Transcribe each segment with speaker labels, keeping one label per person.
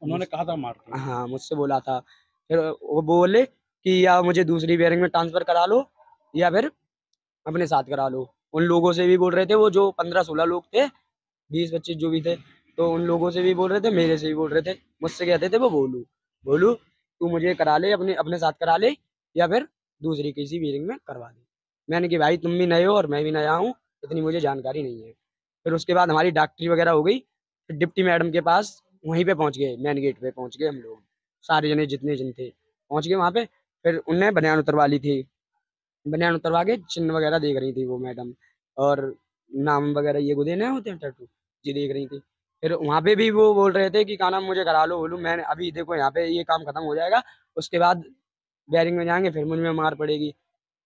Speaker 1: उन्होंने कहा था मार के?
Speaker 2: हाँ, मुझसे बोला था। फिर वो बोले कि या मुझे दूसरी बेयरिंग में ट्रांसफर करा लो या फिर अपने साथ करा लो। उन लोगों से भी बोल रहे थे, वो जो 15-16 लोग थे, 20-25 जो भी थे, तो उन लोगों से भी बोल रहे थे, मेरे से भी बोल रहे थे। मुझसे कहते थे वो बोलू बोलू तू मुझे करा ले, अपने अपने साथ करा ले या फिर दूसरी किसी बेयरिंग में करवा दे। मैंने कि भाई तुम भी नए हो और मैं भी नया हूँ, इतनी मुझे जानकारी नहीं है। फिर उसके बाद हमारी डॉक्टरी वगैरह हो गई। फिर डिप्टी मैडम के पास वहीं पे पहुंच गए, मेन गेट पे पहुंच गए हम लोग, सारे जने जितने जन थे पहुंच गए वहां पे। फिर उनने बनियान उतरवा ली थी। बनियान उतरवा के चिन्ह वगैरह देख रही थी वो मैडम, और नाम वगैरह ये को देने होते हैं टैटू, ये देख रही थी। फिर वहां पे भी वो बोल रहे थे कि क्या नाम मुझे करा लो, बोलूं मैंने अभी देखो यहाँ पे ये काम खत्म हो जाएगा, उसके बाद बेयरिंग में जाएंगे, फिर मुझ में मार पड़ेगी।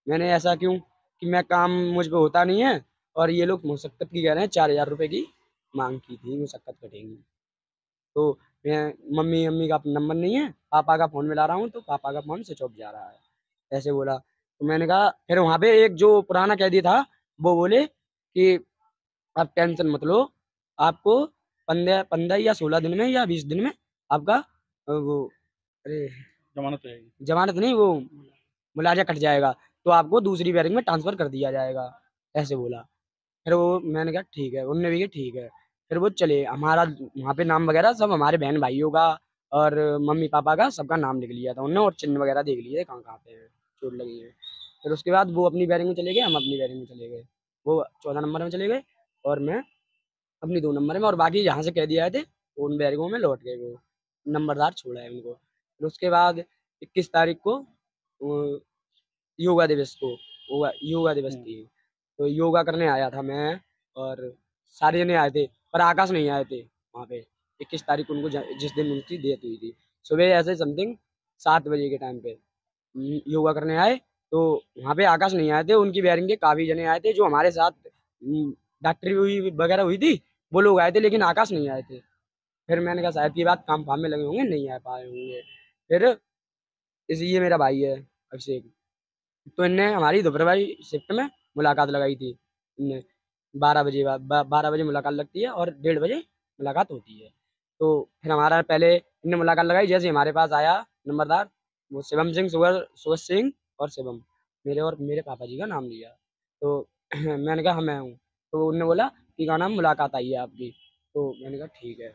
Speaker 2: मैंने ऐसा क्यों कि मैं काम मुझ पे होता नहीं है, और ये लोग मुशक्कत की कह रहे हैं, 4,000 रुपए की मांग की थी, मुशक्कत कटेंगी। तो मैं मम्मी मम्मी का नंबर नहीं है, पापा का फोन मिला रहा हूँ तो पापा का फोन स्विच ऑफ जा रहा है, ऐसे बोला। तो मैंने कहा, फिर वहां पे एक जो पुराना कैदी था वो बोले कि आप टेंशन मत लो, आपको 15 15 या 16 दिन में या 20 दिन में आपका वो, अरे
Speaker 1: जमानत हो जाएगी।
Speaker 2: जमानत नहीं, वो मुलाजा कट जाएगा, तो आपको दूसरी बैरक में ट्रांसफर कर दिया जाएगा, ऐसे बोला। फिर वो मैंने कहा ठीक है, उनने भी कहा ठीक है। फिर वो चले, हमारा वहाँ पे नाम वगैरह सब हमारे बहन भाइयों का और मम्मी पापा का सबका नाम लिख लिया था उनने, और चिन्ह वगैरह देख लिए कहाँ कहाँ पे चोट लगी है। फिर उसके बाद वो अपनी बैरिंग में चले गए, हम अपनी बैरिंग में चले गए। वो 14 नंबर में चले गए और मैं अपनी 2 नंबर में, और बाकी जहाँ से कह दिया आए थे उन बैरिंगों में लौट गए, वो नंबरदार छोड़ा है उनको। फिर उसके बाद 21 तारीख को वो योगा दिवस को, योगा दिवस
Speaker 1: हम्म।
Speaker 2: थी, तो योगा करने आया था मैं, और सारे जने आए थे, पर आकाश नहीं आए थे वहाँ पे। 21 तारीख को उनको जिस दिन उनकी डेथ हुई थी, सुबह ऐसे समथिंग 7 बजे के टाइम पे योगा करने आए, तो वहाँ पे आकाश नहीं आए थे। उनकी बेयरिंग के काफी जने आए थे जो हमारे साथ डॉक्टरी हुई वगैरह हुई थी, वो लोग आए थे, लेकिन आकाश नहीं आए थे। फिर मैंने कहा शायद की बात काम फाम में लगे होंगे, नहीं आ पाए होंगे। फिर इसी ये मेरा भाई है अभिषेक, तो इनने हमारी दोपहर शिफ्ट में मुलाकात लगाई थी। इनने 12 बजे 12 बजे मुलाकात लगती है और 1:30 बजे मुलाकात होती है। तो फिर हमारा पहले इनने मुलाकात लगाई, जैसे ही हमारे पास आया नंबरदार, वो शिवम सिंह, सुगर सिंह और शिवम, मेरे और मेरे पापा जी का नाम लिया। तो मैंने कहा हाँ मैं हूँ। तो उनने बोला कि का नाम मुलाकात आई है आपकी। तो मैंने कहा ठीक है,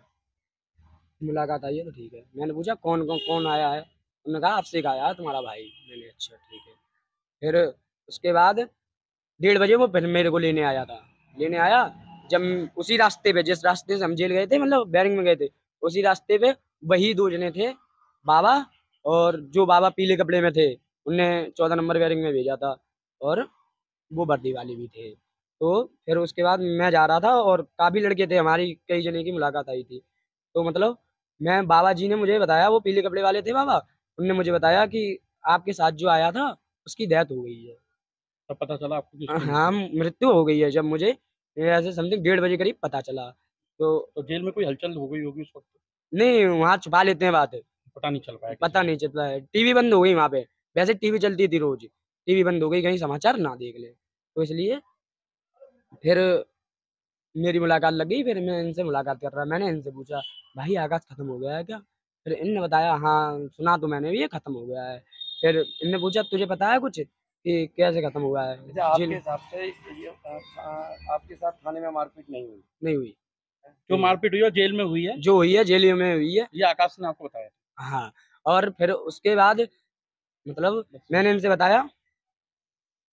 Speaker 2: मुलाकात आई है तो ठीक है। मैंने पूछा कौन कौन कौन आया है, उन्होंने कहा आपसे का आया है तुम्हारा भाई। मैंने अच्छा ठीक है। फिर उसके बाद 1:30 बजे वो फिर मेरे को लेने आया था, लेने आया। जब उसी रास्ते पे, जिस रास्ते से हम जेल गए थे, मतलब बैरिंग में गए थे, उसी रास्ते पे वही 2 जने थे, बाबा, और जो बाबा पीले कपड़े में थे उनने 14 नंबर बैरिंग में भेजा था, और वो वर्दी वाले भी थे। तो फिर उसके बाद मैं जा रहा था और काफी लड़के थे, हमारी कई जने की मुलाकात आई थी। तो मतलब मैं, बाबा जी ने मुझे बताया, वो पीले कपड़े वाले थे बाबा, उनने मुझे बताया कि आपके साथ जो आया था उसकी डेथ हो गई है।
Speaker 1: तब पता चला आपको कि उसकी
Speaker 2: हाँ,
Speaker 1: मृत्यु?
Speaker 2: मृत्यु हो गई है, जब मुझे ऐसे समथिंग 1:30 बजे करीब पता चला। तो
Speaker 1: तो जेल में कोई हलचल हो गई होगी उस वक्त?
Speaker 2: नहीं, वहाँ छुपा लेते हैं बात,
Speaker 1: पता नहीं चल पाया किसी
Speaker 2: पता
Speaker 1: को?
Speaker 2: नहीं चलता है, टीवी बंद हो गई वहाँ पे। वैसे टीवी चलती थी रोज, टीवी बंद हो गई, कहीं समाचार ना देख ले, तो इसलिए फिर मेरी मुलाकात लग गई। फिर मैं इनसे मुलाकात कर रहा, मैंने इनसे पूछा भाई आकाश खत्म हो गया है क्या? फिर इनने बताया हाँ सुना तो मैंने भी, ये खत्म हो गया है। फिर इनने पूछा तुझे पता है कुछ कि कैसे खत्म हुआ है?
Speaker 3: जैसे आपके
Speaker 2: जेल
Speaker 3: हिसाब से ये आपके साथ थाने में मारपीट नहीं हुई?
Speaker 2: नहीं हुई,
Speaker 1: जो
Speaker 2: नहीं हुई।
Speaker 1: मारपीट हुई है जेल में हुई है?
Speaker 2: जो हुई है जेल में हुई है।
Speaker 1: ये आकाश ने आपको बताया?
Speaker 2: हाँ, और फिर उसके बाद मतलब मैंने इनसे बताया